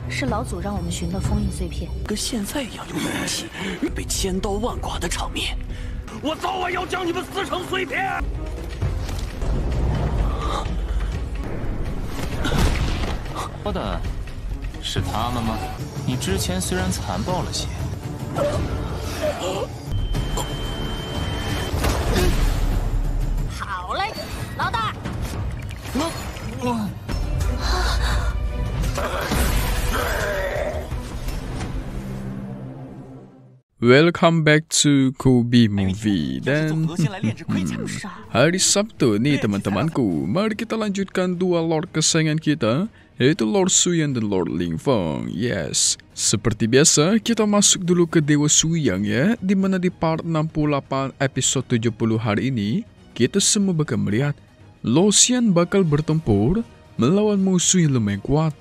是老祖让我们寻到封印碎片，跟现在一样有勇气，被千刀万剐的场面，我早晚要将你们撕成碎片！说的是他们吗？你之前虽然残暴了些。好嘞，老大。Welcome back to Kobe Movie. Dan hari Sabtu nih teman-temanku, mari kita lanjutkan dua Lord kesayangan kita, yaitu Lord Suyang dan Lord Lingfeng. Yes, seperti biasa kita masuk dulu ke Dewa Suyang ya, dimana di part 68 episode 70 hari ini kita semua bakal melihat Lo Xian bakal bertempur melawan musuh yang lumayan kuat.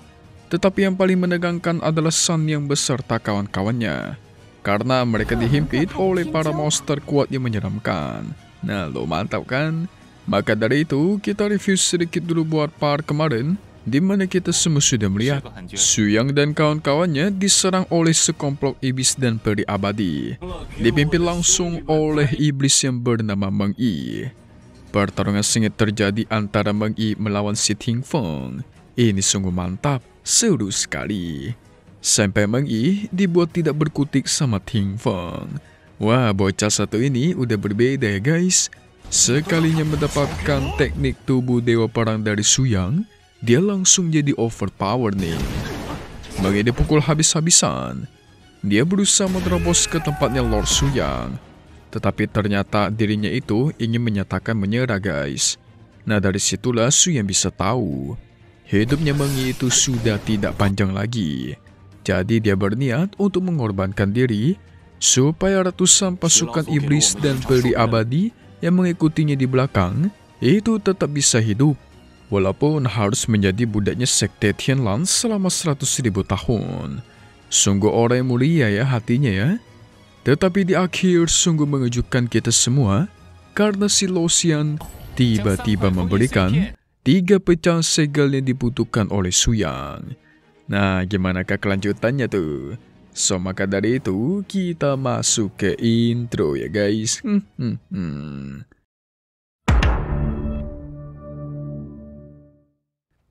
Tetapi yang paling menegangkan adalah Sun yang beserta kawan-kawannya, karena mereka dihimpit oleh para monster kuat yang menyeramkan. Nah, lo mantap kan? Maka dari itu, kita review sedikit dulu buat part kemarin, di mana kita semua sudah melihat Suyang dan kawan-kawannya diserang oleh sekelompok iblis dan peri abadi, dipimpin langsung oleh iblis yang bernama Meng Yi. Pertarungan sengit terjadi antara Meng Yi melawan si Ting Feng. Ini sungguh mantap, seru sekali. Sampai Meng Yi dibuat tidak berkutik sama Ting Feng. Wah, bocah satu ini udah berbeda ya guys. Sekalinya mendapatkan teknik tubuh dewa perang dari Suyang, dia langsung jadi overpower nih. Meng Yi dipukul habis-habisan. Dia berusaha menerobos ke tempatnya Lord Suyang, tetapi ternyata dirinya itu ingin menyatakan menyerah guys. Nah, dari situlah Suyang bisa tahu hidupnya Meng Yi itu sudah tidak panjang lagi. Jadi dia berniat untuk mengorbankan diri supaya ratusan pasukan iblis dan peri abadi yang mengikutinya di belakang itu tetap bisa hidup, walaupun harus menjadi budaknya sekte Tianlan selama 100.000 tahun. Sungguh orang yang mulia ya hatinya ya. Tetapi di akhir sungguh mengejutkan kita semua, karena si Lo Xian tiba-tiba memberikan 3 pecahan segel yang dibutuhkan oleh Suyang. Nah, gimanakah kelanjutannya tuh? So, maka dari itu, kita masuk ke intro ya guys.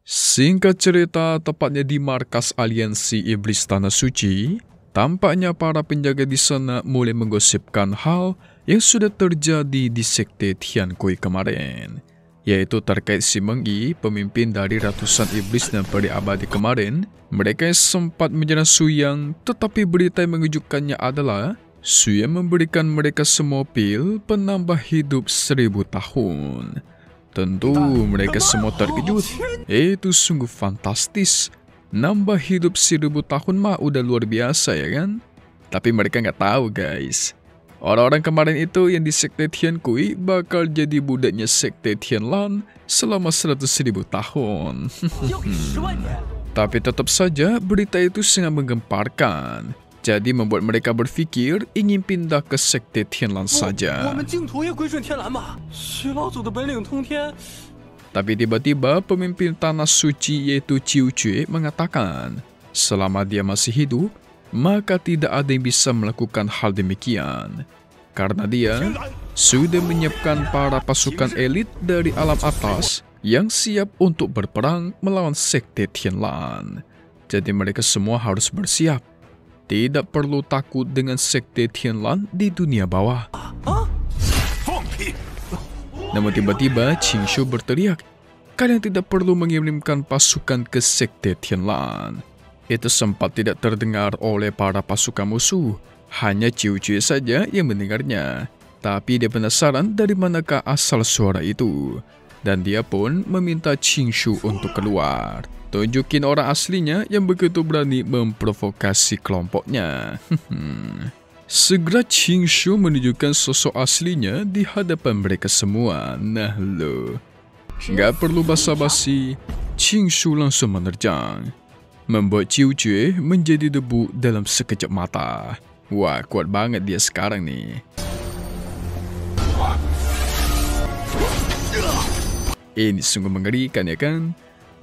Singkat cerita, tepatnya di markas aliansi Iblis Tanah Suci, tampaknya para penjaga di sana mulai menggosipkan hal yang sudah terjadi di sekte Tiankui kemarin, yaitu terkait si Meng Yi, pemimpin dari ratusan iblis dan peri abadi kemarin. Mereka yang sempat menyerang Suyang, tetapi berita yang mengejutkannya adalah Suyang memberikan mereka semua pil penambah hidup 1000 tahun. Tentu mereka semua terkejut. Itu sungguh fantastis. Nambah hidup 1000 tahun mah udah luar biasa ya kan? Tapi mereka nggak tahu guys, orang-orang kemarin itu yang di sekte Tiankui bakal jadi budaknya sekte Tianlan selama 100.000 tahun. Tapi tetap saja berita itu sangat menggemparkan. Jadi membuat mereka berpikir ingin pindah ke sekte Tianlan saja. Tapi tiba-tiba pemimpin Tanah Suci yaitu Qiu Jue mengatakan, selama dia masih hidup, maka tidak ada yang bisa melakukan hal demikian. Karena dia sudah menyiapkan para pasukan elit dari alam atas yang siap untuk berperang melawan sekte Tianlan. Jadi mereka semua harus bersiap. Tidak perlu takut dengan sekte Tianlan di dunia bawah. Namun tiba-tiba Qing Shu berteriak, kalian tidak perlu mengirimkan pasukan ke sekte Tianlan. Itu sempat tidak terdengar oleh para pasukan musuh. Hanya Qiu Jue saja yang mendengarnya. Tapi dia penasaran dari manakah asal suara itu. Dan dia pun meminta Qing Shu untuk keluar. Tunjukin orang aslinya yang begitu berani memprovokasi kelompoknya. Segera Qing Shu menunjukkan sosok aslinya di hadapan mereka semua. Nah lo, gak perlu basa-basi, Qing Shu langsung menerjang, membuat Qiu Jue menjadi debu dalam sekejap mata. Wah, kuat banget dia sekarang nih. Ini sungguh mengerikan ya kan?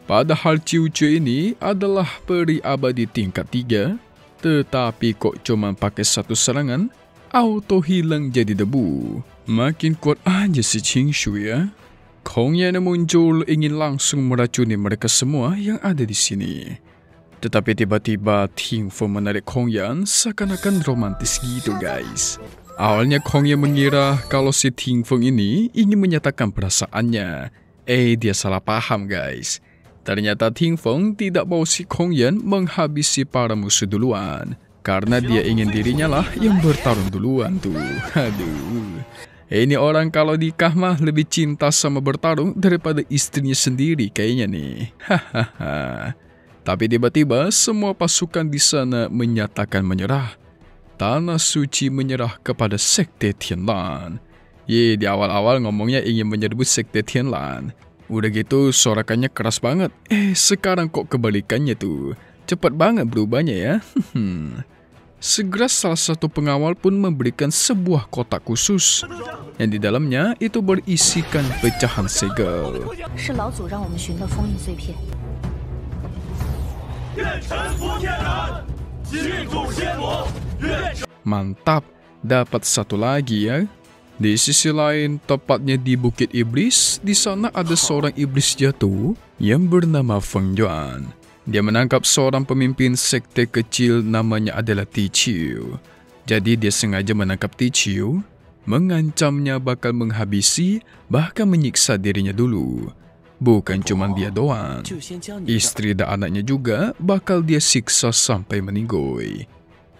Padahal Ciu-Ciu ini adalah peri abadi tingkat 3, tetapi kok cuma pakai satu serangan, auto hilang jadi debu. Makin kuat aja si Qingshu ya. Kong Yan muncul ingin langsung meracuni mereka semua yang ada di sini. Tetapi tiba-tiba Ting Feng menarik Kong Yan seakan-akan romantis gitu guys. Awalnya Kong Yan mengira kalau si Ting Feng ini ingin menyatakan perasaannya. Dia salah paham guys. Ternyata Ting Feng tidak mau si Kong Yan menghabisi para musuh duluan. Karena dia ingin dirinya lah yang bertarung duluan tuh. Aduh. Ini orang kalau nikah mah lebih cinta sama bertarung daripada istrinya sendiri kayaknya nih. Hahaha. Tapi tiba-tiba semua pasukan di sana menyatakan menyerah. Tanah suci menyerah kepada Sekte Tianlan. Di awal-awal ngomongnya ingin menyerbu Sekte Tianlan. Udah gitu sorakannya keras banget. Sekarang kok kebalikannya tuh. Cepat banget berubahnya ya. Segera salah satu pengawal pun memberikan sebuah kotak khusus. Yang di dalamnya itu berisikan pecahan segel. Mantap, dapat satu lagi ya. Di sisi lain, tepatnya di Bukit Iblis, di sana ada seorang iblis jatuh yang bernama Feng Yuan. Dia menangkap seorang pemimpin sekte kecil namanya adalah Tiqiu. Jadi dia sengaja menangkap Tiqiu, mengancamnya bakal menghabisi, bahkan menyiksa dirinya dulu. Bukan cuma dia doang, istri dan anaknya juga bakal dia siksa sampai meninggoy.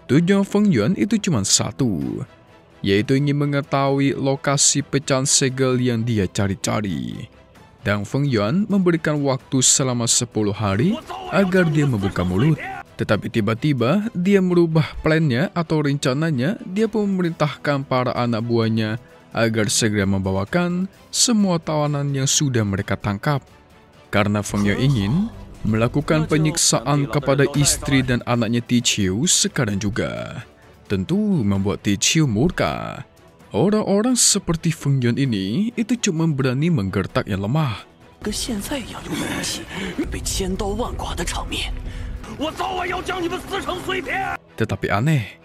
Tujuan Feng Yuan itu cuma satu, yaitu ingin mengetahui lokasi pecahan segel yang dia cari-cari. Dan Feng Yuan memberikan waktu selama 10 hari agar dia membuka mulut. Tetapi tiba-tiba dia merubah plannya atau rencananya. Dia pun memerintahkan para anak buahnya agar segera membawakan semua tawanan yang sudah mereka tangkap. Karena Feng Yuan ingin melakukan penyiksaan kepada istri dan anaknya Tiqiu sekarang juga. Tentu membuat Tiqiu murka. Orang-orang seperti Feng Yuan ini itu cuma berani menggertak yang lemah. Tetapi aneh,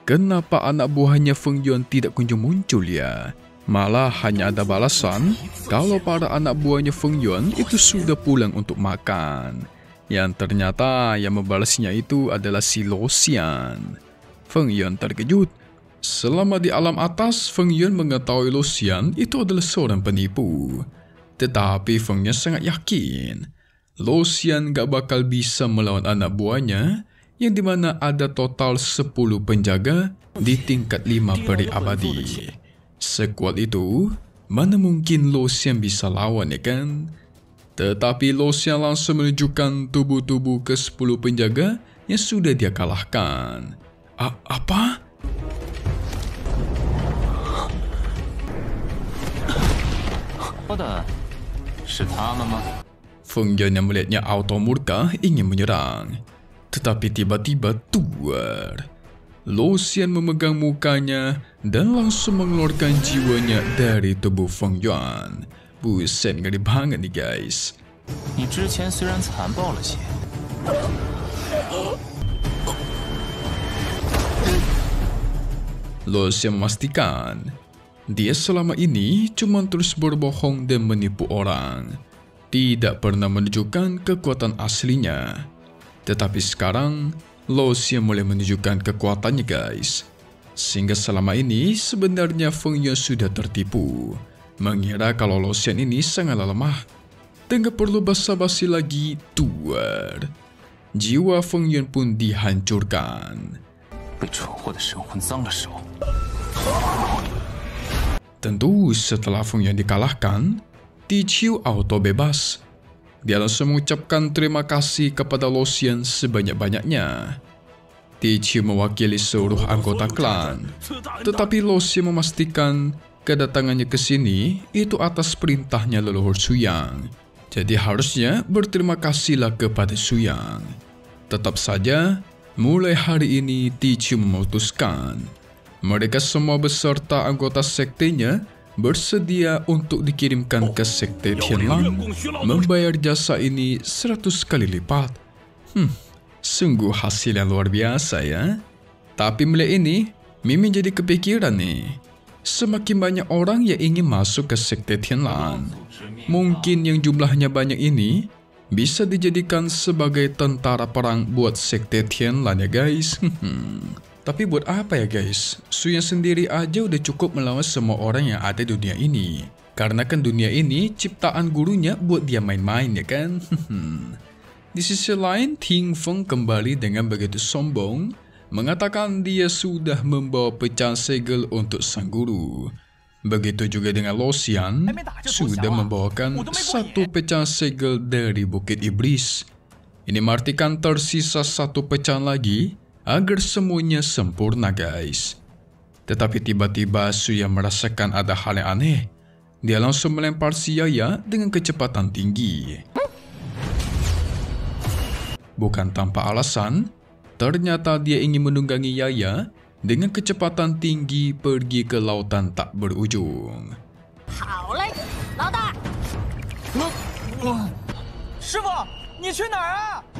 kenapa anak buahnya Feng Yuan tidak kunjung muncul ya? Malah hanya ada balasan kalau para anak buahnya Feng Yuan itu sudah pulang untuk makan. Yang ternyata yang membalasnya itu adalah si Lo Xian. Feng Yuan terkejut. Selama di alam atas, Feng Yuan mengetahui Lo Xian itu adalah seorang penipu. Tetapi Feng Yuan sangat yakin Lo Xian gak bakal bisa melawan anak buahnya, yang dimana ada total 10 penjaga di tingkat 5 peri abadi. Sekuat itu, mana mungkin Lo Xian bisa lawan ya kan? Tetapi Lo Xian langsung menunjukkan tubuh-tubuh ke 10 penjaga yang sudah dia kalahkan. Apa? Feng Yuan yang melihatnya auto murka ingin menyerang. Tetapi tiba-tiba tuar. Lo Xian memegang mukanya dan langsung mengeluarkan jiwanya dari tubuh Feng Yuan. Buset, ngeri banget nih guys. Lo Xian memastikan dia selama ini cuma terus berbohong dan menipu orang. Tidak pernah menunjukkan kekuatan aslinya. Tetapi sekarang, Lo Xian mulai menunjukkan kekuatannya guys. Sehingga selama ini sebenarnya Feng Yuan sudah tertipu. Mengira kalau Lo Xian ini sangatlah lemah. Dan gak perlu basa-basi lagi, tuar. Jiwa Feng Yuan pun dihancurkan. Tentu setelah Feng Yuan dikalahkan, Tiqiu auto bebas. Dia langsung mengucapkan terima kasih kepada Lo Xian sebanyak-banyaknya. Tiqiu mewakili seluruh anggota klan. Tetapi Lo Xian memastikan kedatangannya ke sini itu atas perintahnya leluhur Suyang. Jadi harusnya berterima kasihlah kepada Suyang. Tetap saja, mulai hari ini Tiqiu memutuskan mereka semua beserta anggota sektenya bersedia untuk dikirimkan ke Sekte Tianlang, membayar jasa ini 100 kali lipat. Sungguh hasil yang luar biasa ya. Tapi mulai ini, Mimin jadi kepikiran nih. Semakin banyak orang yang ingin masuk ke Sekte Tianlang. Mungkin yang jumlahnya banyak ini bisa dijadikan sebagai tentara perang buat Sekte Tianlang ya guys. Tapi buat apa ya guys? Su Yan sendiri aja udah cukup melawan semua orang yang ada di dunia ini. Karena kan dunia ini ciptaan gurunya buat dia main-main ya kan? Di sisi lain, Ting Feng kembali dengan begitu sombong, mengatakan dia sudah membawa pecahan segel untuk sang guru. Begitu juga dengan Lo Xian, sudah membawakan satu pecahan segel dari Bukit Iblis. Ini artikan tersisa satu pecahan lagi agar semuanya sempurna guys. Tetapi tiba-tiba Su Yan merasakan ada hal yang aneh. Dia langsung melempar si Yaya dengan kecepatan tinggi. Bukan tanpa alasan, ternyata dia ingin menunggangi Yaya dengan kecepatan tinggi pergi ke lautan tak berujung.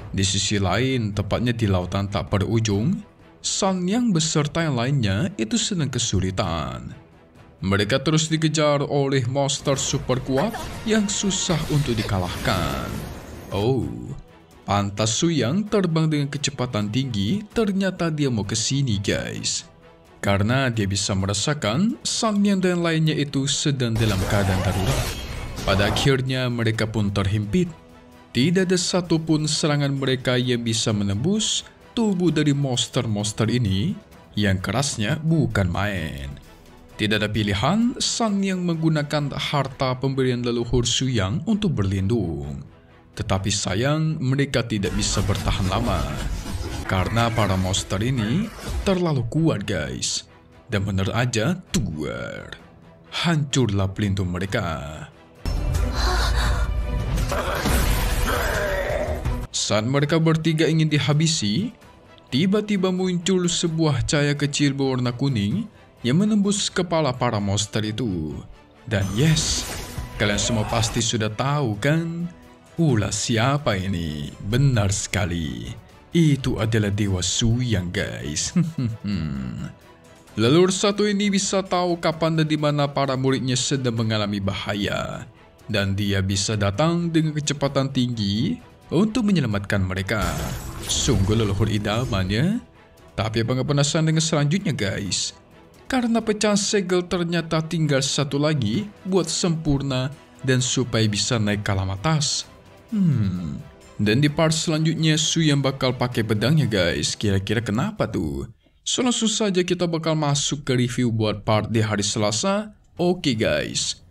Di sisi lain, tepatnya di lautan tak berujung, San Yang beserta yang lainnya itu sedang kesulitan. Mereka terus dikejar oleh monster super kuat yang susah untuk dikalahkan. Oh, pantas Su Yan terbang dengan kecepatan tinggi, ternyata dia mau ke sini guys. Karena dia bisa merasakan San Yang dan lainnya itu sedang dalam keadaan darurat. Pada akhirnya mereka pun terhimpit. Tidak ada satupun serangan mereka yang bisa menembus tubuh dari monster-monster ini yang kerasnya bukan main. Tidak ada pilihan, San Yang menggunakan harta pemberian leluhur Su Yang untuk berlindung. Tetapi sayang, mereka tidak bisa bertahan lama. Karena para monster ini terlalu kuat guys. Dan benar aja, tuar. Hancurlah pelindung mereka. Saat mereka bertiga ingin dihabisi, tiba-tiba muncul sebuah cahaya kecil berwarna kuning yang menembus kepala para monster itu. Dan yes, kalian semua pasti sudah tahu kan? Ulah siapa ini? Benar sekali. Itu adalah Dewa Su Yang guys. Leluhur satu ini bisa tahu kapan dan di mana para muridnya sedang mengalami bahaya. Dan dia bisa datang dengan kecepatan tinggi untuk menyelamatkan mereka. Sungguh leluhur idaman ya. Tapi apa nggak penasaran dengan selanjutnya guys? Karena pecahan segel ternyata tinggal satu lagi buat sempurna dan supaya bisa naik ke alam atas. Dan di part selanjutnya Su Yan bakal pakai pedangnya guys. Kira-kira kenapa tuh? So langsung saja kita bakal masuk ke review buat part di hari Selasa. Oke guys.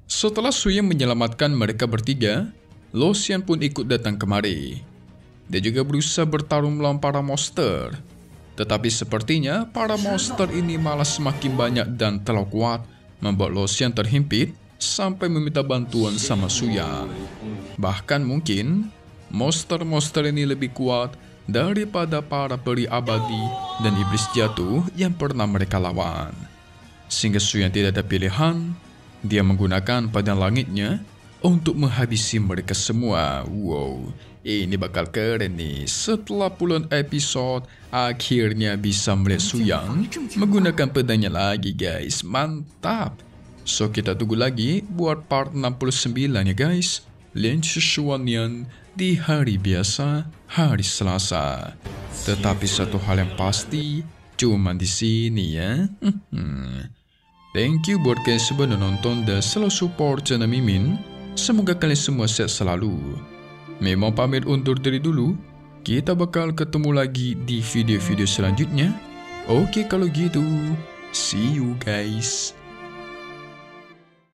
Setelah Su Yan menyelamatkan mereka bertiga, Lo Xian pun ikut datang kemari. Dia juga berusaha bertarung melawan para monster. Tetapi sepertinya para monster ini malah semakin banyak dan terlalu kuat, membuat Lo Xian terhimpit sampai meminta bantuan sama Su Yan. Bahkan mungkin monster-monster ini lebih kuat daripada para peri abadi dan iblis jatuh yang pernah mereka lawan. Sehingga Su Yan tidak ada pilihan, dia menggunakan pedang langitnya untuk menghabisi mereka semua. Wow, ini bakal keren nih. Setelah puluhan episode, akhirnya bisa melihat Su Yan menggunakan pedangnya lagi guys. Mantap. So kita tunggu lagi buat part 69 ya guys. Lian Shishuanian di hari biasa, hari Selasa. Tetapi satu hal yang pasti, cuma di sini ya. Thank you buat kalian semua yang nonton dan selalu support channel Mimin. Semoga kalian semua sehat selalu. Memang pamit undur diri dulu. Kita bakal ketemu lagi di video-video selanjutnya. Oke kalau gitu, see you guys.